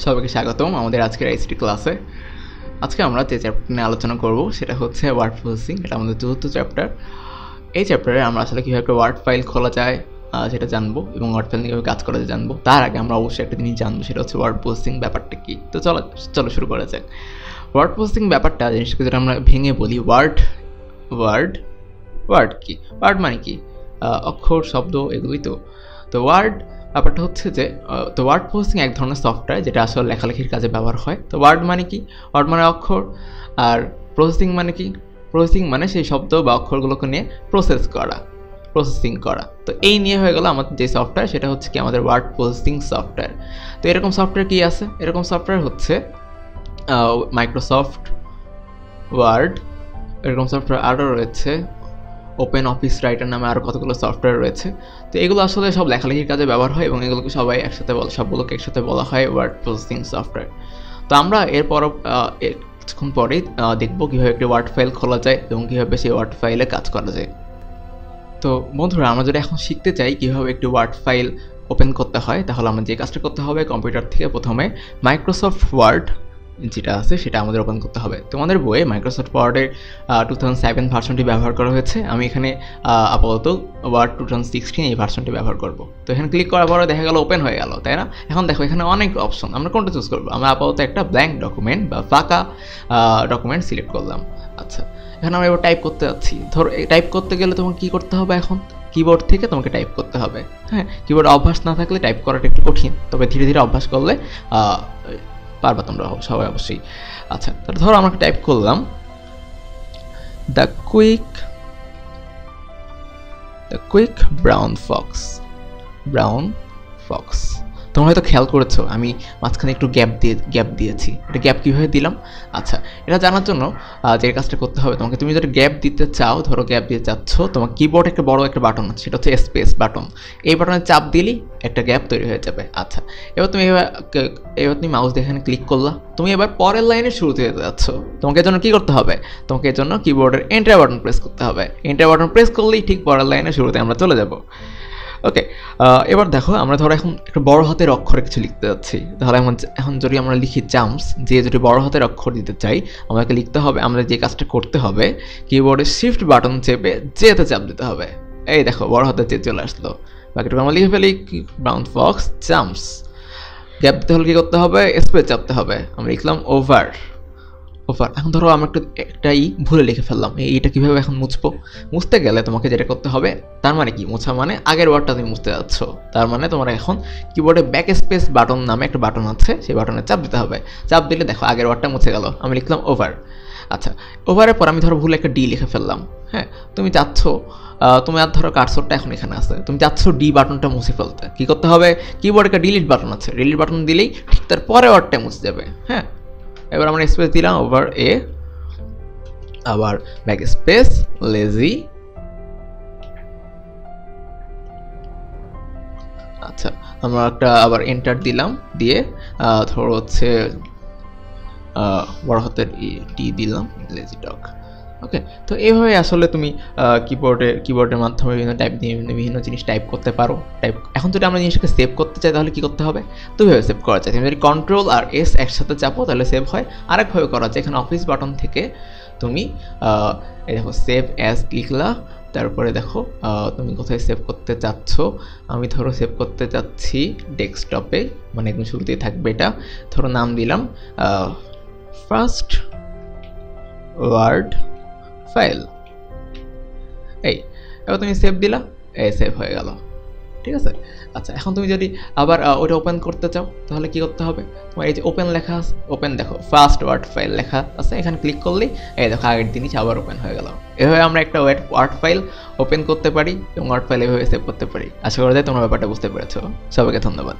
সবাইকে স্বাগতম আমাদের আজকের আইসিটি ক্লাসে। আজকে আমরা যে চ্যাপ্টার নিয়ে আলোচনা করব সেটা হচ্ছে ওয়ার্ড প্রসেসিং। এটা আমাদের চতুর্থ চ্যাপ্টার। এই চ্যাপ্টারে আমরা আসলে কীভাবে একটা ওয়ার্ড ফাইল খোলা যায় সেটা জানবো এবং ওয়ার্ড ফাইল নিয়ে কীভাবে কাজ করা যায় জানবো। তার আগে আমরা অবশ্যই একটা জিনিস জানবো, সেটা হচ্ছে ওয়ার্ড প্রসেসিং ব্যাপারটা কী। তো চলো শুরু করা যাক। ওয়ার্ড প্রসেসিং ব্যাপারটা জিনিসটাকে যেটা আমরা ভেঙে বলি ওয়ার্ড কি? ওয়ার্ড মানে কি? অক্ষর, শব্দ, এগুলোই তো ওয়ার্ড ব্যাপারটা হচ্ছে যে তো ওয়ার্ড প্রসেসিং এক ধরনের সফটওয়্যার যেটা আসলে লেখালেখির কাজে ব্যবহার হয়। তো ওয়ার্ড মানে কি? ওয়ার্ড মানে অক্ষর। আর প্রসেসিং মানে কি? প্রসেসিং মানে সেই শব্দ বা অক্ষরগুলোকে নিয়ে প্রসেসিং করা। তো এই নিয়ে হয়ে গেল আমাদের যে সফটওয়্যার, সেটা হচ্ছে কি আমাদের ওয়ার্ড প্রসেসিং সফটওয়্যার। তো এরকম সফটওয়্যার কি আছে? এরকম সফটওয়্যার হচ্ছে মাইক্রোসফট ওয়ার্ড, এরকম সফটওয়্যার আরও রয়েছে। ওপেন অফিস রাইটার নামে আরও কতগুলো সফটওয়্যার রয়েছে। তো এগুলো আসলে সব লেখালেখির কাজে ব্যবহার হয় এবং এগুলোকে সবাই সবগুলোকে একসাথে বলা হয় ওয়ার্ড প্রসেসিং সফটওয়্যার। তো আমরা এরপর কিছুক্ষণ পরেই দেখবো কীভাবে একটি ওয়ার্ড ফাইল খোলা যায় এবং কীভাবে সেই ওয়ার্ড ফাইলে কাজ করা যায়। তো বন্ধুরা, আমরা যদি এখন শিখতে চাই কীভাবে একটি ওয়ার্ড ফাইল ওপেন করতে হয়, তাহলে আমরা যে কাজটা করতে হবে, কম্পিউটার থেকে প্রথমে মাইক্রোসফট ওয়ার্ড যেটা আছে সেটা আমাদের ওপেন করতে হবে। তোমাদের বইয়ে মাইক্রোসফট ওয়ার্ডের 2007 ভার্সনটি ব্যবহার করা হয়েছে। আমি এখানে আপাতত ওয়ার্ড 2016 এই ভার্সনটি ব্যবহার করব। তো এখানে ক্লিক করার পরে দেখা গেল ওপেন হয়ে গেল, তাই না? এখন দেখো এখানে অনেক অপশন, আমরা কোনটা চুজ করবো? আমরা আপাতত একটা ব্ল্যাঙ্ক ডকুমেন্ট বা ফাঁকা ডকুমেন্ট সিলেক্ট করলাম। আচ্ছা, এখানে আমরা এবার টাইপ করতে যাচ্ছি। ধরো টাইপ করতে গেলে তোমাকে কী করতে হবে? এখন কিবোর্ড থেকে তোমাকে টাইপ করতে হবে। হ্যাঁ, কিবোর্ড অভ্যাস না থাকলে টাইপ করাটা একটু কঠিন, তবে ধীরে ধীরে অভ্যাস করলে পারবা তোমরা সবাই অবশ্যই। আচ্ছা, তাহলে ধরো আমরা টাইপ করলাম দ্য কুইক ব্রাউন ফক্স। তোমরা হয়তো খেয়াল করেছো আমি মাঝখানে একটু গ্যাপ দিয়েছি। এটা গ্যাপ কীভাবে দিলাম? আচ্ছা, এটা জানার জন্য যে কাজটা করতে হবে তোমাকে, তুমি যদি গ্যাপ দিতে চাও, ধরো গ্যাপ দিতে চাচ্ছ, তোমার কিবোর্ড একটা বড় একটা বাটন আছে, সেটা হচ্ছে স্পেস বাটন। এই বাটনে চাপ দিলেই একটা গ্যাপ তৈরি হয়ে যাবে। আচ্ছা, এবার তুমি মাউস দিয়ে এখানে ক্লিক করলা, তুমি এবার পরের লাইনের শুরুতে যেতে যাচ্ছ। তোমাকে এর জন্য কী করতে হবে? তোমাকে এর জন্য কিবোর্ডের এন্টার বাটন প্রেস করতে হবে। এন্টার বাটন প্রেস করলেই ঠিক পরের লাইনের শুরুতে আমরা চলে যাব। ওকে, এবার দেখো আমরা ধরো এখন একটা বড় হাতের অক্ষরে কিছু লিখতে যাচ্ছি। তাহলে এখন যদি আমরা লিখি জাম্পস, যদি বড় হাতের অক্ষর দিতে চাই, আমাকে লিখতে হবে, আমরা যে কাজটা করতে হবে, কিবোর্ডে শিফট বাটন চেপে যেতে চাপ দিতে হবে। এই দেখো বড় হাতের যে চলে আসলো। বাকিটুকু আমরা লিখে ফেলি ব্রাউন ফক্স জাম্পস। গ্যাপ দিতে হলে কী করতে হবে? স্পেস চাপতে হবে। আমরা লিখলাম ওভার। এখন ধরো আমরা একটাই ভুলে লিখে ফেললাম। এইটা কীভাবে এখন মুছতে গেলে তোমাকে যেটা করতে হবে, তার মানে কি মোছা মানে আগের ওয়ার্ডটা তুমি মুছতে যাচ্ছ, তার মানে তোমার এখন কিবোর্ডে ব্যাক স্পেস বাটন নামে একটা বাটন আছে, সেই বাটনে চাপ দিতে হবে। চাপ দিলে দেখো আগের ওয়ার্ডটা মুছে গেল। আমি লিখলাম ওভার। আচ্ছা, ওভারের পর আমি ধরো ভুলে একটা ডি লিখে ফেললাম। হ্যাঁ, তুমি চাচ্ছ তোমার ধরো কার্সরটা এখন এখানে আছে, তুমি চাচ্ছ ডি বাটনটা মুছে ফেলতে। কী করতে হবে? কিবোর্ডে একটা ডিলিট বাটন আছে, ডিলিট বাটন দিলেই ঠিক তার পরে ওয়ার্ডটা মুছে যাবে। হ্যাঁ, এবার আমরা স্পেস দিলাম ওভার এ, আবার ব্যাক স্পেস লেজি। আচ্ছা, আমরা একটা আবার এন্টার দিলাম, দিয়ে ধরো হচ্ছে বড় হাতের টি দিলাম, লেজি ডগ। ওকে, তো এইভাবে আসলে তুমি কিবোর্ডের মাধ্যমে বিভিন্ন জিনিস টাইপ করতে পারো। এখন যদি আমরা জিনিসটাকে সেভ করতে চাই, তাহলে কী করতে হবে? দুইভাবে সেভ করা যায়। তুমি যদি কন্ট্রোল আর এস একসাথে চাপো তাহলে সেভ হয়। আরেকভাবে করা যায়, এখানে অফিস বাটন থেকে তুমি এই দেখো সেভ অ্যাজ লিখলা, তারপরে দেখো তুমি কোথায় সেভ করতে চাচ্ছ। আমি ধরো সেভ করতে চাচ্ছি ডেস্কটপে, মানে একদম শুরুতেই থাকবে এটা। ধরো নাম দিলাম ফার্স্ট ওয়ার্ড ফাইল। এবার তুমি সেভ দিলা, সেভ হয়ে গেল। ঠিক আছে। আচ্ছা, এখন তুমি যদি আবার ওটা ওপেন করতে চাও, তাহলে কি করতে হবে? তোমার এই যে ওপেন লেখা আছে, ওপেন দেখো ফার্স্ট ওয়ার্ড ফাইল লেখা আছে, এখানে ক্লিক করলেই দেখো আগের দিনই আবার ওপেন হয়ে গেল। এভাবে আমরা একটা ওয়ার্ড ফাইল ওপেন করতে পারি এবং ওয়ার্ড ফাইল এভাবে সেভ করতে পারি। আশা করা যায় তোমরা ব্যাপারটা বুঝতে পেরেছো। সবাইকে ধন্যবাদ।